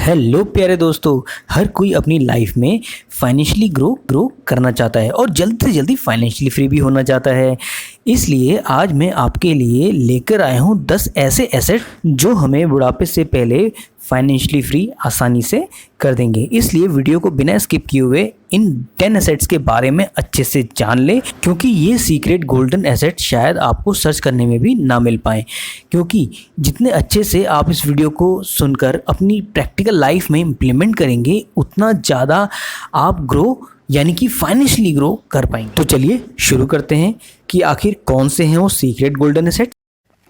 Hello प्यारे दोस्तों। हर कोई अपनी लाइफ में फाइनेंशियली ग्रो करना चाहता है और जल्द से जल्दी फाइनेंशियली फ्री भी होना चाहता है। इसलिए आज मैं आपके लिए लेकर आया हूँ 10 ऐसे एसेट जो हमें बुढ़ापे से पहले फाइनेंशियली फ्री आसानी से कर देंगे। इसलिए वीडियो को बिना स्किप किए हुए इन 10 एसेट्स के बारे में अच्छे से जान ले, क्योंकि ये सीक्रेट गोल्डन एसेट शायद आपको सर्च करने में भी ना मिल पाए। क्योंकि जितने अच्छे से आप इस वीडियो को सुनकर अपनी प्रैक्टिकल लाइफ में इम्प्लीमेंट करेंगे, उतना ज़्यादा आप ग्रो यानी कि फाइनेंशियली ग्रो कर पाएंगे। तो चलिए शुरू करते हैं कि आखिर कौन से हैं वो सीक्रेट गोल्डन एसेट।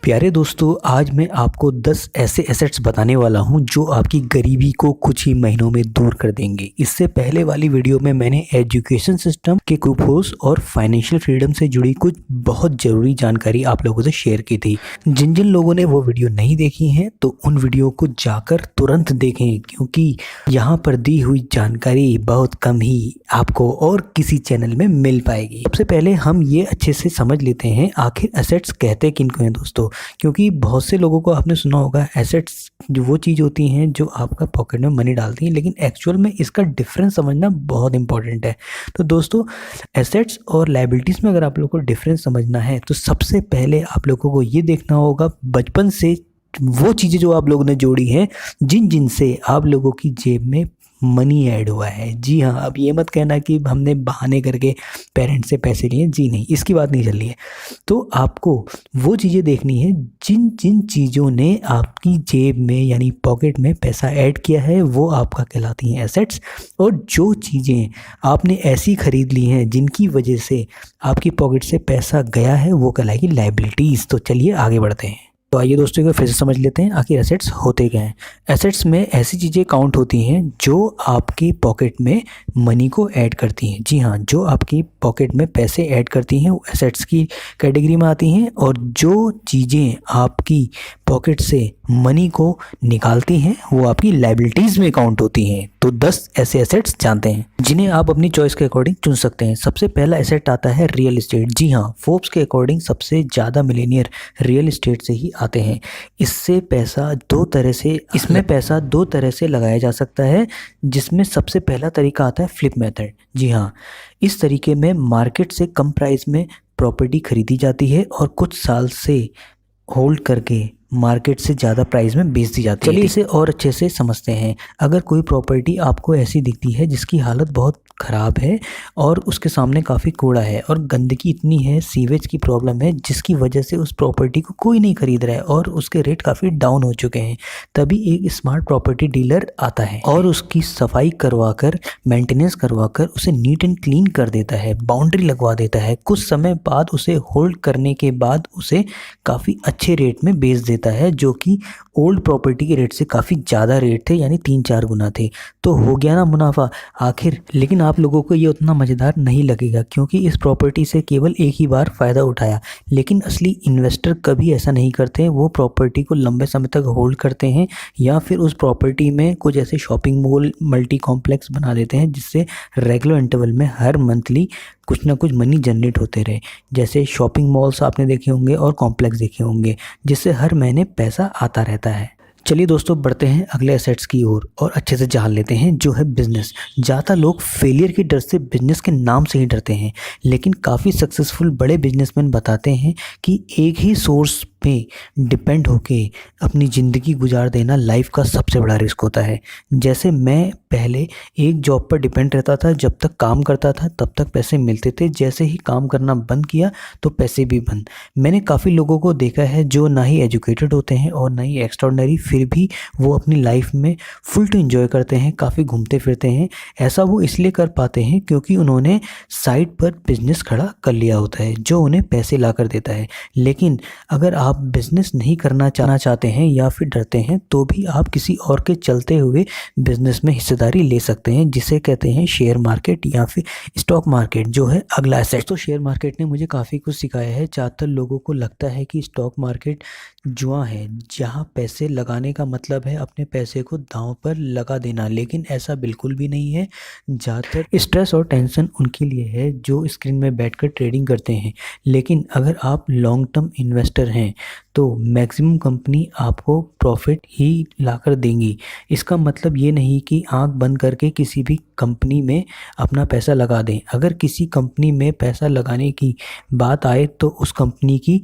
प्यारे दोस्तों, आज मैं आपको 10 ऐसे एसेट्स बताने वाला हूं जो आपकी गरीबी को कुछ ही महीनों में दूर कर देंगे। इससे पहले वाली वीडियो में मैंने एजुकेशन सिस्टम के लूपहोल्स और फाइनेंशियल फ्रीडम से जुड़ी कुछ बहुत ज़रूरी जानकारी आप लोगों से शेयर की थी। जिन जिन लोगों ने वो वीडियो नहीं देखी हैं तो उन वीडियो को जाकर तुरंत देखें, क्योंकि यहाँ पर दी हुई जानकारी बहुत कम ही आपको और किसी चैनल में मिल पाएगी। सबसे पहले हम ये अच्छे से समझ लेते हैं आखिर एसेट्स कहते किनको हैं दोस्तों। क्योंकि बहुत से लोगों को आपने सुना होगा एसेट्स जो वो चीज़ होती हैं जो आपका पॉकेट में मनी डालती हैं, लेकिन एक्चुअल में इसका डिफरेंस समझना बहुत इंपॉर्टेंट है। तो दोस्तों, एसेट्स और लायबिलिटीज़ में अगर आप लोगों को डिफरेंस समझना है तो सबसे पहले आप लोगों को ये देखना होगा बचपन से वो चीज़ें जो आप लोगों ने जोड़ी हैं, जिन जिन से आप लोगों की जेब में मनी ऐड हुआ है। जी हाँ, अब ये मत कहना कि हमने बहाने करके पेरेंट्स से पैसे लिए। जी नहीं, इसकी बात नहीं चल रही है। तो आपको वो चीज़ें देखनी है जिन जिन चीज़ों ने आपकी जेब में यानी पॉकेट में पैसा ऐड किया है, वो आपका कहलाती हैं एसेट्स। और जो चीज़ें आपने ऐसी खरीद ली हैं जिनकी वजह से आपकी पॉकेट से पैसा गया है, वो कहलाएगी लायबिलिटीज़। तो चलिए आगे बढ़ते हैं। तो आइए दोस्तों को फिर से समझ लेते हैं आखिर एसेट्स होते क्या हैं। एसेट्स में ऐसी चीज़ें काउंट होती हैं जो आपकी पॉकेट में मनी को ऐड करती हैं। जी हाँ, जो आपकी पॉकेट में पैसे ऐड करती हैं वो एसेट्स की कैटेगरी में आती हैं, और जो चीज़ें आपकी पॉकेट से मनी को निकालती हैं वो आपकी लायबिलिटीज़ में काउंट होती हैं। तो 10 ऐसे एसेट्स जानते हैं जिन्हें आप अपनी चॉइस के अकॉर्डिंग चुन सकते हैं। सबसे पहला एसेट आता है रियल एस्टेट। जी हाँ, फोर्ब्स के अकॉर्डिंग सबसे ज़्यादा मिलेनियर रियल एस्टेट से ही आते हैं। इसमें पैसा दो तरह से लगाया जा सकता है, जिसमें सबसे पहला तरीका आता है फ्लिप मेथड। जी हाँ, इस तरीके में मार्केट से कम प्राइस में प्रॉपर्टी खरीदी जाती है और कुछ साल से होल्ड करके मार्केट से ज़्यादा प्राइस में बेच दी जाती है। चलिए इसे और अच्छे से समझते हैं। अगर कोई प्रॉपर्टी आपको ऐसी दिखती है जिसकी हालत बहुत ख़राब है और उसके सामने काफ़ी कूड़ा है और गंदगी इतनी है, सीवेज की प्रॉब्लम है, जिसकी वजह से उस प्रॉपर्टी को कोई नहीं खरीद रहा है और उसके रेट काफ़ी डाउन हो चुके हैं, तभी एक स्मार्ट प्रॉपर्टी डीलर आता है और उसकी सफाई करवाकर, मेंटेनेंस करवाकर उसे नीट एंड क्लीन कर देता है, बाउंड्री लगवा देता है। कुछ समय बाद उसे होल्ड करने के बाद उसे काफ़ी अच्छे रेट में बेच देता है, जो कि ओल्ड प्रॉपर्टी के रेट से काफ़ी ज़्यादा रेट थे, यानी 3-4 गुना थे। तो हो गया ना मुनाफा आखिर। लेकिन आप लोगों को ये उतना मज़ेदार नहीं लगेगा, क्योंकि इस प्रॉपर्टी से केवल एक ही बार फ़ायदा उठाया। लेकिन असली इन्वेस्टर कभी ऐसा नहीं करते। वो प्रॉपर्टी को लंबे समय तक होल्ड करते हैं, या फिर उस प्रॉपर्टी में कुछ ऐसे शॉपिंग मॉल, मल्टी कॉम्प्लेक्स बना देते हैं, जिससे रेगुलर इंटरवल में हर मंथली कुछ ना कुछ मनी जनरेट होते रहे। जैसे शॉपिंग मॉल्स आपने देखे होंगे और कॉम्प्लेक्स देखे होंगे, जिससे हर महीने पैसा आता रहता है। चलिए दोस्तों, बढ़ते हैं अगले एसेट्स की ओर और अच्छे से जान लेते हैं, जो है बिजनेस। ज़्यादा लोग फेलियर के डर से बिजनेस के नाम से ही डरते हैं, लेकिन काफ़ी सक्सेसफुल बड़े बिजनेसमैन बताते हैं कि एक ही सोर्स पे डिपेंड होके अपनी ज़िंदगी गुजार देना लाइफ का सबसे बड़ा रिस्क होता है। जैसे मैं पहले एक जॉब पर डिपेंड रहता था, जब तक काम करता था तब तक पैसे मिलते थे, जैसे ही काम करना बंद किया तो पैसे भी बंद। मैंने काफ़ी लोगों को देखा है जो ना ही एजुकेटेड होते हैं और ना ही एक्स्ट्राऑर्डिनरी, फिर भी वो अपनी लाइफ में फुल टू एंजॉय करते हैं, काफ़ी घूमते फिरते हैं। ऐसा वो इसलिए कर पाते हैं क्योंकि उन्होंने साइड पर बिजनेस खड़ा कर लिया होता है, जो उन्हें पैसे ला कर देता है। लेकिन अगर आप बिजनेस नहीं करना चाहते हैं या फिर डरते हैं, तो भी आप किसी और के चलते हुए बिजनेस में हिस्सेदारी ले सकते हैं, जिसे कहते हैं शेयर मार्केट या फिर स्टॉक मार्केट, जो है अगला एसेट। तो शेयर मार्केट ने मुझे काफ़ी कुछ सिखाया है। ज़्यादातर लोगों को लगता है कि स्टॉक मार्केट जुआ है, जहाँ पैसे लगाने का मतलब है अपने पैसे को दांव पर लगा देना, लेकिन ऐसा बिल्कुल भी नहीं है। ज़्यादातर स्ट्रेस और टेंशन उनके लिए है जो स्क्रीन में बैठकर ट्रेडिंग करते हैं। लेकिन अगर आप लॉन्ग टर्म इन्वेस्टर हैं तो मैक्सिमम कंपनी आपको प्रॉफिट ही लाकर देंगी। इसका मतलब ये नहीं कि आंख बंद करके किसी भी कंपनी में अपना पैसा लगा दें। अगर किसी कंपनी में पैसा लगाने की बात आए तो उस कंपनी की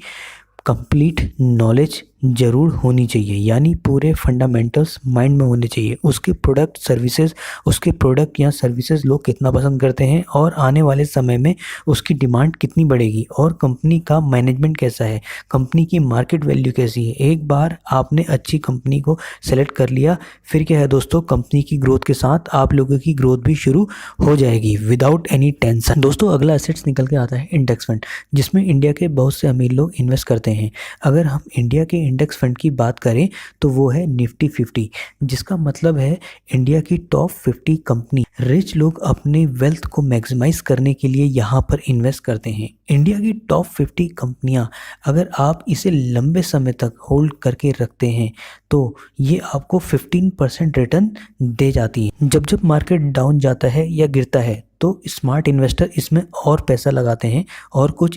कंप्लीट नॉलेज ज़रूर होनी चाहिए, यानी पूरे फंडामेंटल्स माइंड में होने चाहिए। उसके प्रोडक्ट या सर्विसेज लोग कितना पसंद करते हैं और आने वाले समय में उसकी डिमांड कितनी बढ़ेगी, और कंपनी का मैनेजमेंट कैसा है, कंपनी की मार्केट वैल्यू कैसी है। एक बार आपने अच्छी कंपनी को सेलेक्ट कर लिया, फिर क्या है दोस्तों, कंपनी की ग्रोथ के साथ आप लोगों की ग्रोथ भी शुरू हो जाएगी विदाउट एनी टेंशन। दोस्तों अगला एसेट्स निकल के आता है इंडेक्स फंड, जिसमें इंडिया के बहुत से अमीर लोग इन्वेस्ट करते हैं। अगर हम इंडिया के इंडेक्स फंड की बात करें तो वो है निफ्टी 50, जिसका मतलब है इंडिया की टॉप 50 कंपनी। रिच लोग अपने वेल्थ को मैक्सिमाइज करने के लिए यहाँ पर इन्वेस्ट करते हैं। इंडिया की टॉप 50 कंपनियाँ अगर आप इसे लंबे समय तक होल्ड करके रखते हैं तो ये आपको 15% रिटर्न दे जाती है। जब मार्केट डाउन जाता है या गिरता है तो स्मार्ट इन्वेस्टर इसमें और पैसा लगाते हैं, और कुछ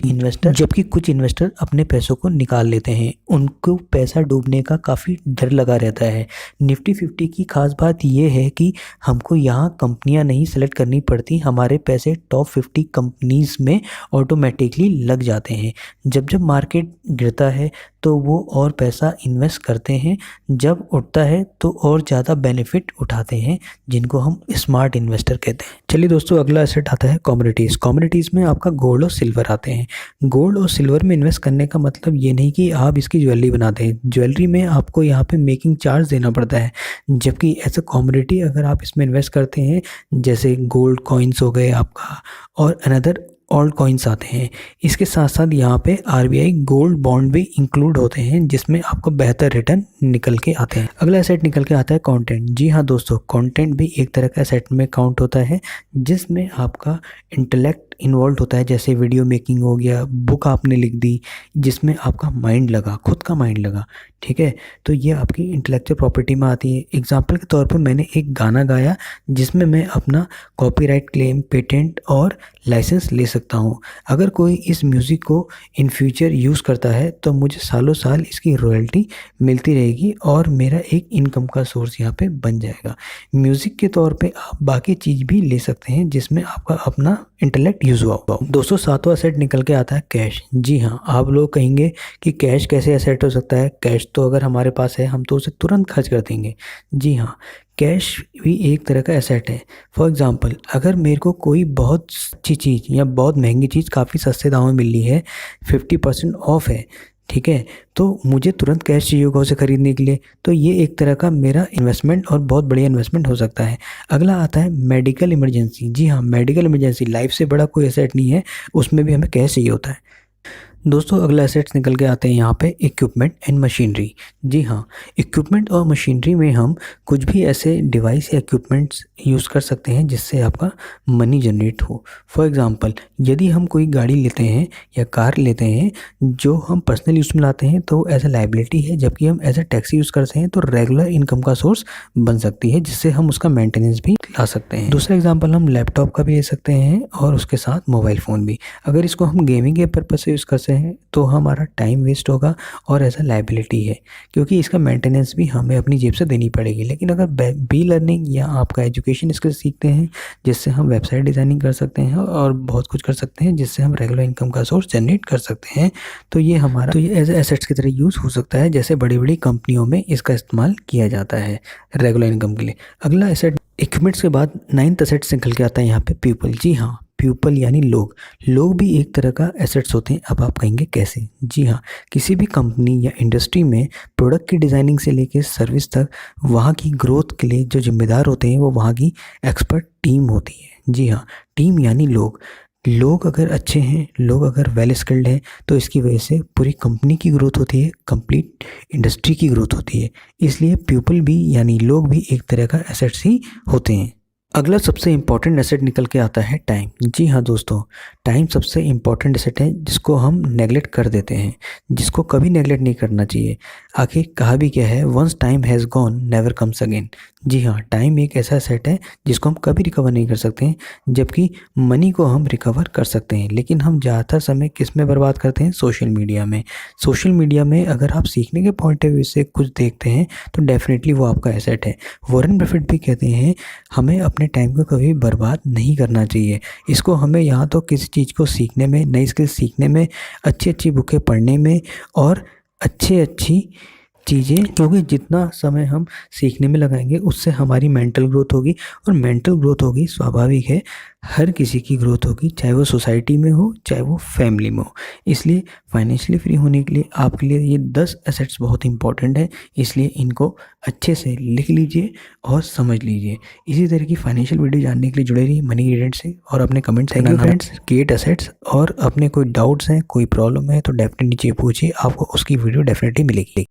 इन्वेस्टर अपने पैसों को निकाल लेते हैं। उनको पैसा डूबने का काफ़ी डर लगा रहता है। निफ्टी 50 की खास बात यह है कि हमको यहाँ कंपनियाँ नहीं सेलेक्ट करनी पड़ती, हमारे पैसे टॉप 50 कंपनीज़ में ऑटोमेटिकली लग जाते हैं। जब मार्केट गिरता है तो वो और पैसा इन्वेस्ट करते हैं, जब उठता है तो और ज़्यादा बेनिफिट उठाते हैं, जिनको हम स्मार्ट इन्वेस्टर कहते हैं। चलिए दोस्तों अगला एसेट आता है कमोडिटीज़ में आपका गोल्ड और सिल्वर आते हैं। गोल्ड और सिल्वर में इन्वेस्ट करने का मतलब ये नहीं कि आप इसकी ज्वेलरी बनाते हैं। ज्वेलरी में आपको यहाँ पे मेकिंग चार्ज देना पड़ता है, जबकि एज अ कमोडिटी अगर आप इसमें इन्वेस्ट करते हैं, जैसे गोल्ड कॉइन्स हो गए आपका और अनदर ऑल्ट कॉइन्स आते हैं, इसके साथ साथ यहाँ पे आरबीआई गोल्ड बॉन्ड भी इंक्लूड होते हैं, जिसमें आपको बेहतर रिटर्न निकल के आते हैं। अगला एसेट निकल के आता है कंटेंट। जी हाँ दोस्तों, कंटेंट भी एक तरह का एसेट में काउंट होता है, जिसमें आपका इंटेलेक्ट इन्वॉल्व होता है। जैसे वीडियो मेकिंग हो गया, बुक आपने लिख दी जिसमें आपका माइंड लगा, खुद का माइंड लगा, ठीक है, तो ये आपकी इंटेलेक्चुअल प्रॉपर्टी में आती है। एग्जाम्पल के तौर पर मैंने एक गाना गाया जिसमें मैं अपना कॉपीराइट क्लेम, पेटेंट और लाइसेंस ले सकता हूँ। अगर कोई इस म्यूज़िक को इन फ्यूचर यूज़ करता है तो मुझे सालों साल इसकी रॉयल्टी मिलती रहेगी और मेरा एक इनकम का सोर्स यहाँ पे बन जाएगा। म्यूज़िक के तौर पे आप बाकी चीज़ भी ले सकते हैं जिसमें आपका अपना इंटेलेक्ट यूज़ हुआ होगा। दोस्तों सातवां एसेट निकल के आता है कैश। जी हाँ, आप लोग कहेंगे कि कैश कैसे एसेट हो सकता है, कैश तो अगर हमारे पास है हम तो उसे तुरंत खर्च कर देंगे। जी हाँ, कैश भी एक तरह का एसेट है। फॉर एग्ज़ाम्पल, अगर मेरे को कोई बहुत अच्छी चीज़ या बहुत महंगी चीज़ काफ़ी सस्ते दामों में मिल रही है, 50% ऑफ है, ठीक है, तो मुझे तुरंत कैश चाहिए होगा उसे ख़रीदने के लिए, तो ये एक तरह का मेरा इन्वेस्टमेंट और बहुत बढ़िया इन्वेस्टमेंट हो सकता है। अगला आता है मेडिकल इमरजेंसी। जी हाँ, मेडिकल इमरजेंसी लाइफ से बड़ा कोई एसेट नहीं है, उसमें भी हमें कैश चाहिए होता है। दोस्तों अगला एसेट्स निकल के आते हैं यहाँ पे इक्विपमेंट एंड मशीनरी। जी हाँ, इक्विपमेंट और मशीनरी में हम कुछ भी ऐसे डिवाइस या इक्विपमेंट्स यूज़ कर सकते हैं जिससे आपका मनी जनरेट हो। फॉर एग्ज़ाम्पल, यदि हम कोई गाड़ी लेते हैं या कार लेते हैं जो हम पर्सनल यूज़ में लाते हैं तो एज ए लाइबिलिटी है, जबकि हम एज ए टैक्सी यूज़ करते हैं तो रेगुलर इनकम का सोर्स बन सकती है, जिससे हम उसका मेंटेनेंस भी ला सकते हैं। दूसरा एग्जाम्पल हम लैपटॉप का भी ले सकते हैं और उसके साथ मोबाइल फ़ोन भी। अगर इसको हम गेमिंग के पर्पज़ से यूज़ करते हैं तो हमारा टाइम वेस्ट होगा और ऐसा लाइबिलिटी है, क्योंकि इसका मेंटेनेंस भी हमें अपनी जेब से देनी पड़ेगी। लेकिन अगर बी लर्निंग या आपका एजुकेशन स्किल सीखते हैं जिससे हम वेबसाइट डिज़ाइनिंग कर सकते हैं और बहुत कुछ कर सकते हैं जिससे हम रेगुलर इनकम का सोर्स जनरेट कर सकते हैं, तो ये एज एसेट्स की तरह यूज़ हो सकता है, जैसे बड़ी बड़ी कंपनियों में इसका इस्तेमाल किया जाता है रेगुलर इनकम के लिए। अगला एसेट इक्विपमेंट्स के बाद 9th एसेट्स निकल के आता है यहाँ पे पीपल। जी हाँ, पीपल यानी लोग भी एक तरह का एसेट्स होते हैं। अब आप कहेंगे कैसे? जी हाँ, किसी भी कंपनी या इंडस्ट्री में प्रोडक्ट की डिज़ाइनिंग से लेकर सर्विस तक वहाँ की ग्रोथ के लिए जो जिम्मेदार होते हैं वो वहाँ की एक्सपर्ट टीम होती है। जी हाँ, टीम यानी लोग अगर अच्छे हैं, लोग अगर वेल स्किल्ड हैं तो इसकी वजह से पूरी कंपनी की ग्रोथ होती है, कंप्लीट इंडस्ट्री की ग्रोथ होती है। इसलिए पीपल भी यानी लोग भी एक तरह का एसेट्स ही होते हैं। अगला सबसे इम्पॉर्टेंट एसेट निकल के आता है टाइम। जी हाँ दोस्तों, टाइम सबसे इम्पॉर्टेंट एसेट है जिसको हम नेगलेक्ट कर देते हैं, जिसको कभी नेगलेक्ट नहीं करना चाहिए। आखिर कहा भी क्या है, once time has gone never comes again. जी हाँ, टाइम एक ऐसा एसेट है जिसको हम कभी रिकवर नहीं कर सकते हैं, जबकि मनी को हम रिकवर कर सकते हैं। लेकिन हम ज़्यादातर समय किस में बर्बाद करते हैं? सोशल मीडिया में। सोशल मीडिया में अगर आप सीखने के पॉइंट ऑफ व्यू से कुछ देखते हैं तो डेफिनेटली वो आपका एसेट है। वॉरेन बफेट भी कहते हैं हमें अपने टाइम को कभी बर्बाद नहीं करना चाहिए। इसको हमें यहाँ तो किसी चीज़ को सीखने में, नई स्किल सीखने में, अच्छी अच्छी बुकें पढ़ने में और अच्छी चीज़ें, क्योंकि जितना समय हम सीखने में लगाएंगे उससे हमारी मेंटल ग्रोथ होगी, और मेंटल ग्रोथ होगी स्वाभाविक है, हर किसी की ग्रोथ होगी, चाहे वो सोसाइटी में हो चाहे वो फैमिली में हो। इसलिए फाइनेंशियली फ्री होने के लिए आपके लिए ये 10 एसेट्स बहुत इंपॉर्टेंट है, इसलिए इनको अच्छे से लिख लीजिए और समझ लीजिए। इसी तरह की फाइनेंशियल वीडियो जानने के लिए जुड़े रहिए मनी ग्रेडेंट से, और अपने कमेंट्स करना फ्रेंड्स, क्रिएट एसेट्स। और अपने कोई डाउट्स हैं, कोई प्रॉब्लम है तो डेफिनेटली नीचे पूछिए, आपको उसकी वीडियो डेफिनेटली मिलेगी।